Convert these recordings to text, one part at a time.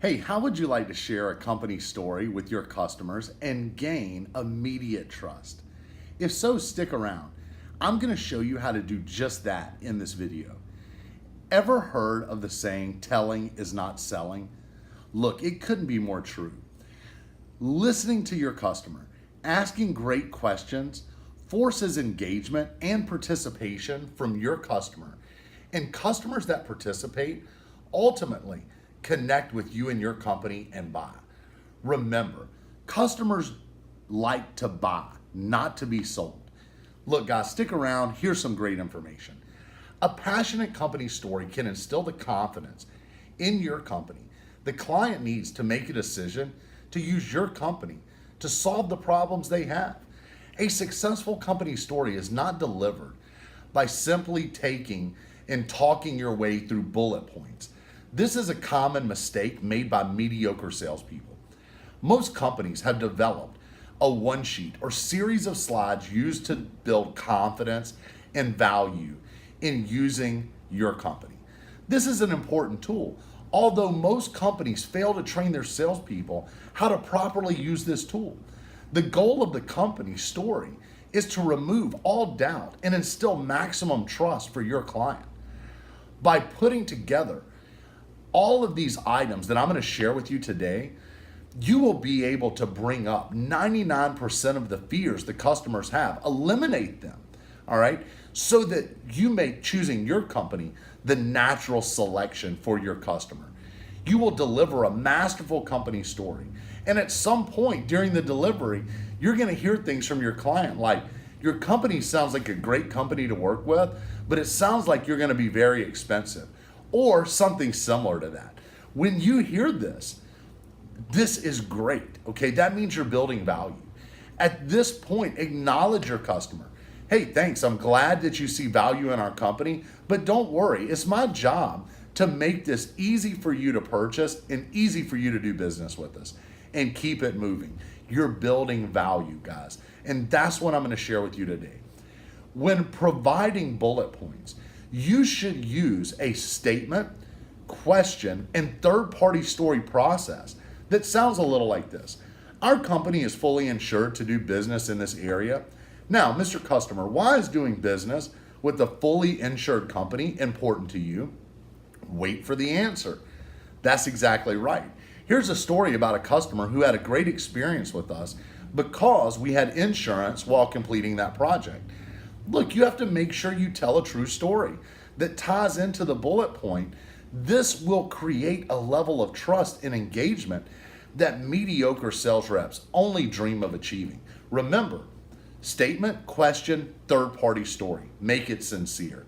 Hey, how would you like to share a company story with your customers and gain immediate trust? If so, stick around. I'm going to show you how to do just that in this video. Ever heard of the saying, telling is not selling? Look, it couldn't be more true. Listening to your customer, asking great questions, forces engagement and participation from your customer. And customers that participate ultimately connect with you and your company and buy. Remember, customers like to buy, not to be sold. Look, guys, stick around. Here's some great information. A passionate company story can instill the confidence in your company. The client needs to make a decision to use your company to solve the problems they have. A successful company story is not delivered by simply taking and talking your way through bullet points. This is a common mistake made by mediocre salespeople. Most companies have developed a one sheet or series of slides used to build confidence and value in using your company. This is an important tool, although most companies fail to train their salespeople how to properly use this tool. The goal of the company story is to remove all doubt and instill maximum trust for your client. By putting together all of these items that I'm going to share with you today, you will be able to bring up 99% of the fears the customers have, eliminate them, all right? So that you make choosing your company the natural selection for your customer. You will deliver a masterful company story. And at some point during the delivery, you're going to hear things from your client like, your company sounds like a great company to work with, but it sounds like you're going to be very expensive, or something similar to that. When you hear this, this is great, okay? That means you're building value. At this point, acknowledge your customer. Hey, thanks, I'm glad that you see value in our company, but don't worry, it's my job to make this easy for you to purchase and easy for you to do business with us, and keep it moving. You're building value, guys, and that's what I'm gonna share with you today. When providing bullet points, you should use a statement, question, and third-party story process that sounds a little like this. Our company is fully insured to do business in this area. Now, Mr. Customer, why is doing business with a fully insured company important to you? Wait for the answer. That's exactly right. Here's a story about a customer who had a great experience with us because we had insurance while completing that project. Look, you have to make sure you tell a true story that ties into the bullet point. This will create a level of trust and engagement that mediocre sales reps only dream of achieving. Remember, statement, question, third-party story. Make it sincere.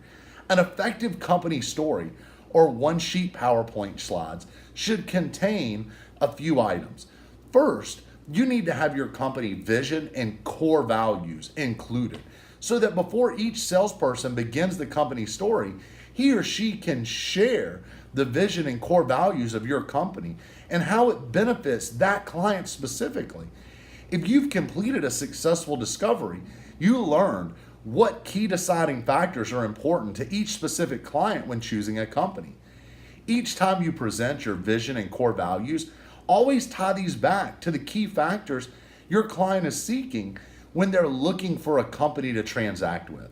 An effective company story or one-sheet PowerPoint slides should contain a few items. First, you need to have your company vision and core values included, so that before each salesperson begins the company story, he or she can share the vision and core values of your company and how it benefits that client specifically. If you've completed a successful discovery, you learned what key deciding factors are important to each specific client when choosing a company. Each time you present your vision and core values, always tie these back to the key factors your client is seeking when they're looking for a company to transact with.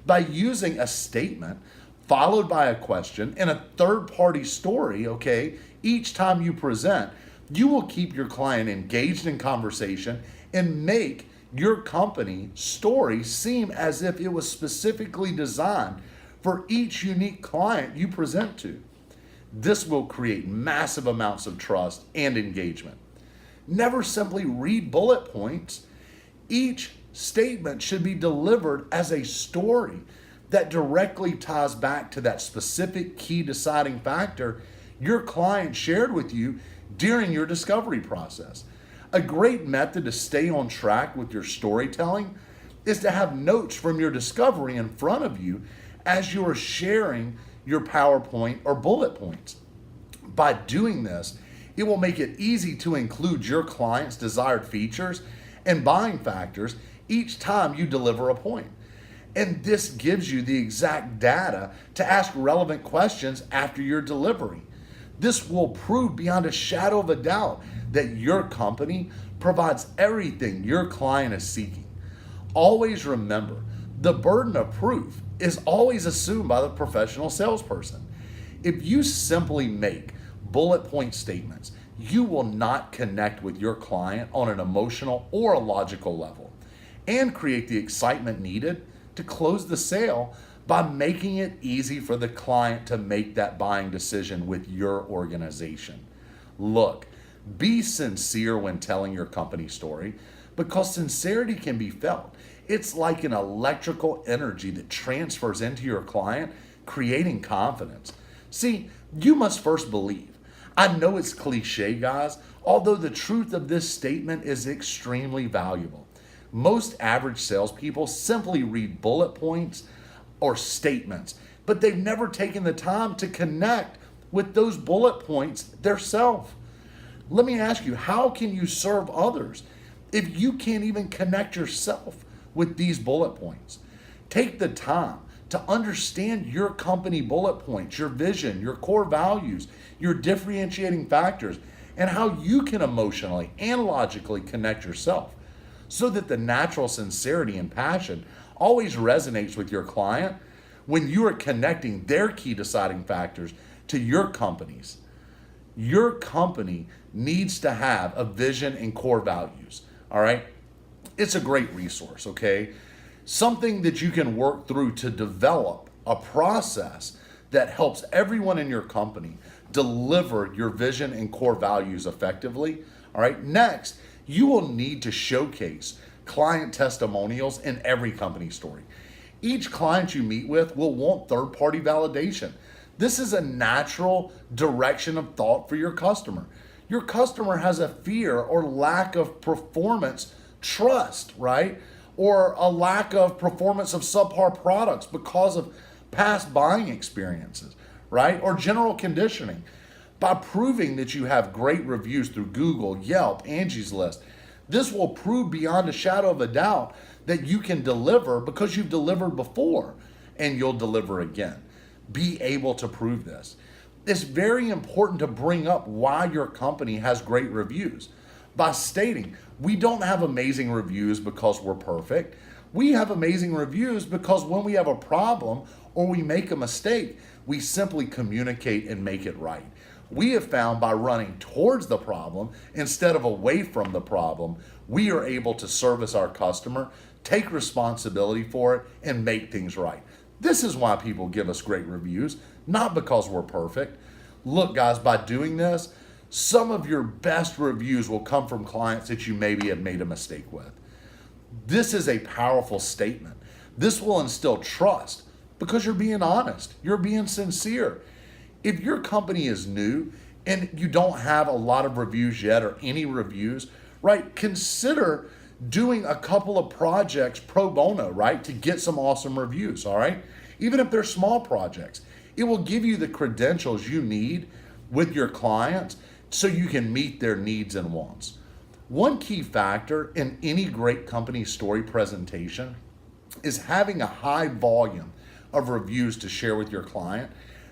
By using a statement followed by a question and a third-party story, okay, each time you present, you will keep your client engaged in conversation and make your company story seem as if it was specifically designed for each unique client you present to. This will create massive amounts of trust and engagement. Never simply read bullet points. Each statement should be delivered as a story that directly ties back to that specific key deciding factor your client shared with you during your discovery process. A great method to stay on track with your storytelling is to have notes from your discovery in front of you as you are sharing your PowerPoint or bullet points. By doing this, it will make it easy to include your client's desired features and buying factors each time you deliver a point. And this gives you the exact data to ask relevant questions after your delivery. This will prove beyond a shadow of a doubt that your company provides everything your client is seeking. Always remember, the burden of proof is always assumed by the professional salesperson. If you simply make bullet point statements, you will not connect with your client on an emotional or a logical level and create the excitement needed to close the sale by making it easy for the client to make that buying decision with your organization. Look, be sincere when telling your company story because sincerity can be felt. It's like an electrical energy that transfers into your client, creating confidence. See, you must first believe. I know it's cliche, guys, although the truth of this statement is extremely valuable. Most average salespeople simply read bullet points or statements, but they've never taken the time to connect with those bullet points themselves. Let me ask you, how can you serve others if you can't even connect yourself with these bullet points? Take the time to understand your company bullet points, your vision, your core values, your differentiating factors, and how you can emotionally and logically connect yourself so that the natural sincerity and passion always resonates with your client when you are connecting their key deciding factors to your company's. Your company needs to have a vision and core values, all right? It's a great resource, okay? Something that you can work through to develop a process that helps everyone in your company deliver your vision and core values effectively, all right? Next, you will need to showcase client testimonials in every company story. Each client you meet with will want third-party validation. This is a natural direction of thought for your customer. Your customer has a fear or lack of performance trust, right? Or a lack of performance of subpar products because of past buying experiences, right? Or general conditioning. By proving that you have great reviews through Google, Yelp, Angie's List, this will prove beyond a shadow of a doubt that you can deliver because you've delivered before and you'll deliver again. Be able to prove this. It's very important to bring up why your company has great reviews by stating, we don't have amazing reviews because we're perfect. We have amazing reviews because when we have a problem or we make a mistake, we simply communicate and make it right. We have found by running towards the problem instead of away from the problem, we are able to service our customer, take responsibility for it, and make things right. This is why people give us great reviews, not because we're perfect. Look, guys, by doing this, some of your best reviews will come from clients that you maybe have made a mistake with. This is a powerful statement. This will instill trust because you're being honest, you're being sincere. If your company is new and you don't have a lot of reviews yet or any reviews, right, consider doing a couple of projects pro bono, right, to get some awesome reviews, all right? Even if they're small projects, it will give you the credentials you need with your clients so you can meet their needs and wants. One key factor in any great company story presentation is having a high volume of reviews to share with your client,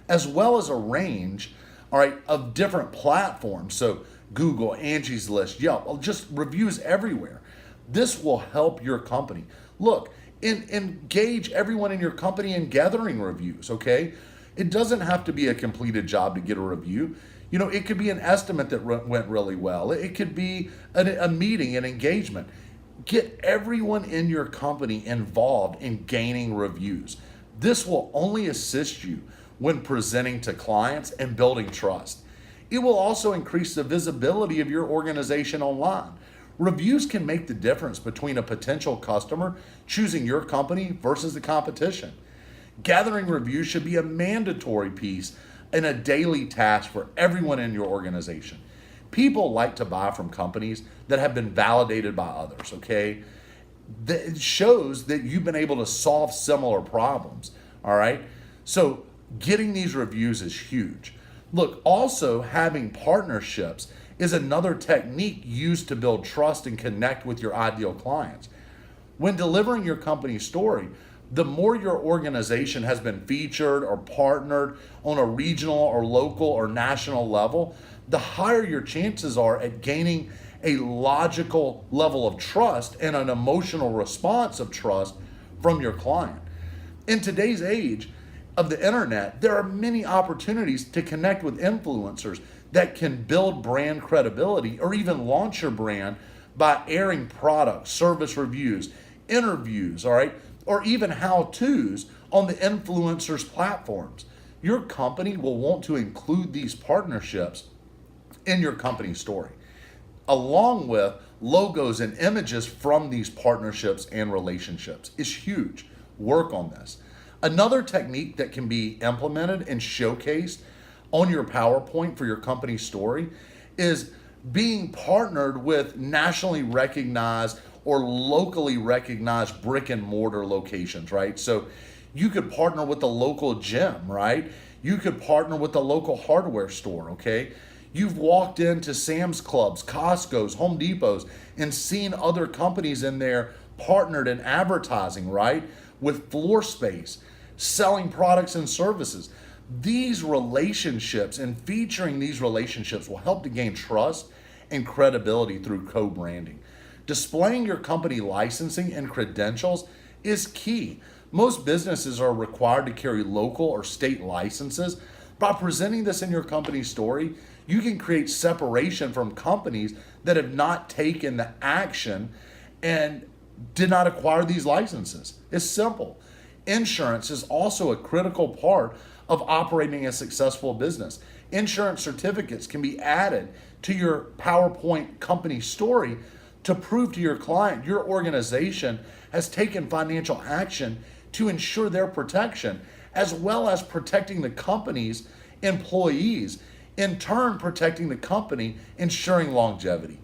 as well as a range, all right, of different platforms. So Google, Angie's List, Yelp, just reviews everywhere. This will help your company. Look, engage everyone in your company in gathering reviews, okay? It doesn't have to be a completed job to get a review. You know, it could be an estimate that went really well. It could be a meeting, an engagement. Get everyone in your company involved in gaining reviews. This will only assist you when presenting to clients and building trust. It will also increase the visibility of your organization online. Reviews can make the difference between a potential customer choosing your company versus the competition. Gathering reviews should be a mandatory piece and a daily task for everyone in your organization. People like to buy from companies that have been validated by others, okay? It shows that you've been able to solve similar problems, all right? So getting these reviews is huge. Look, also having partnerships is another technique used to build trust and connect with your ideal clients. When delivering your company story, The more your organization has been featured or partnered on a regional or local or national level, the higher your chances are at gaining a logical level of trust and an emotional response of trust from your client. In today's age of the internet, there are many opportunities to connect with influencers that can build brand credibility or even launch your brand by airing product, service reviews, interviews, all right, or even how-tos on the influencers' platforms. Your company will want to include these partnerships in your company story, along with logos and images from these partnerships and relationships. It's huge. Work on this. Another technique that can be implemented and showcased on your PowerPoint for your company story is being partnered with nationally recognized or locally recognized brick and mortar locations, right? So you could partner with the local gym, right? You could partner with the local hardware store, okay? You've walked into Sam's Clubs, Costco's, Home Depots, and seen other companies in there partnered in advertising, right? With floor space, selling products and services. These relationships and featuring these relationships will help to gain trust and credibility through co-branding. Displaying your company licensing and credentials is key. Most businesses are required to carry local or state licenses. By presenting this in your company story, you can create separation from companies that have not taken the action and did not acquire these licenses. It's simple. Insurance is also a critical part of operating a successful business. Insurance certificates can be added to your PowerPoint company story to prove to your client your organization has taken financial action to ensure their protection, as well as protecting the company's employees, in turn protecting the company, ensuring longevity.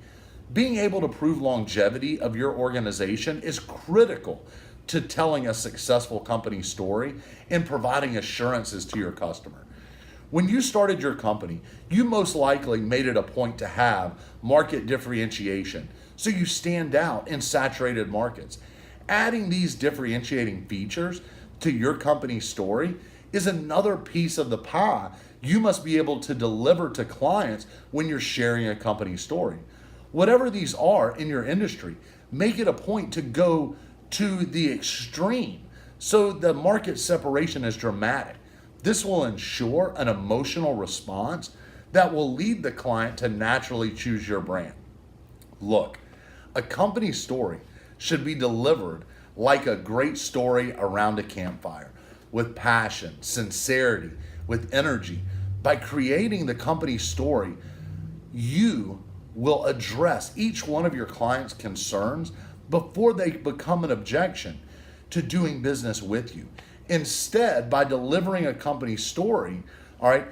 Being able to prove longevity of your organization is critical to telling a successful company story and providing assurances to your customer. When you started your company, you most likely made it a point to have market differentiation, so you stand out in saturated markets. Adding these differentiating features to your company story is another piece of the pie you must be able to deliver to clients when you're sharing a company story. Whatever these are in your industry, make it a point to go to the extreme so the market separation is dramatic. This will ensure an emotional response that will lead the client to naturally choose your brand. Look, a company story should be delivered like a great story around a campfire, with passion, sincerity, with energy. By creating the company story, you will address each one of your clients' concerns before they become an objection to doing business with you. Instead, by delivering a company story, all right,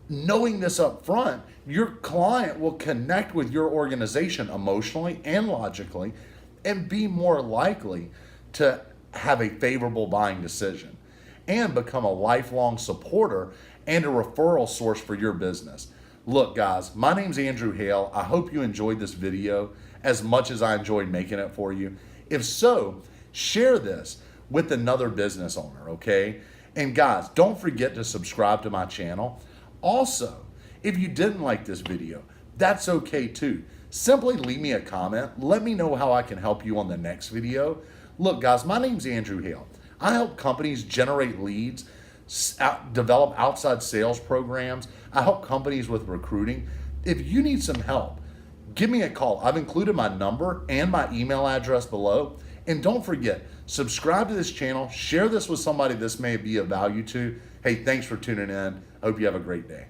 knowing this up front, your client will connect with your organization emotionally and logically and be more likely to have a favorable buying decision and become a lifelong supporter and a referral source for your business. Look, guys, my name's Andrew Hale. I hope you enjoyed this video as much as I enjoyed making it for you. If so, share this with another business owner, okay? And guys, don't forget to subscribe to my channel. Also, if you didn't like this video, that's okay too. Simply leave me a comment. Let me know how I can help you on the next video. Look, guys, my name's Andrew Hale. I help companies generate leads, develop outside sales programs. I help companies with recruiting. If you need some help, give me a call. I've included my number and my email address below. And don't forget, subscribe to this channel, share this with somebody this may be of value to. Hey, thanks for tuning in. I hope you have a great day.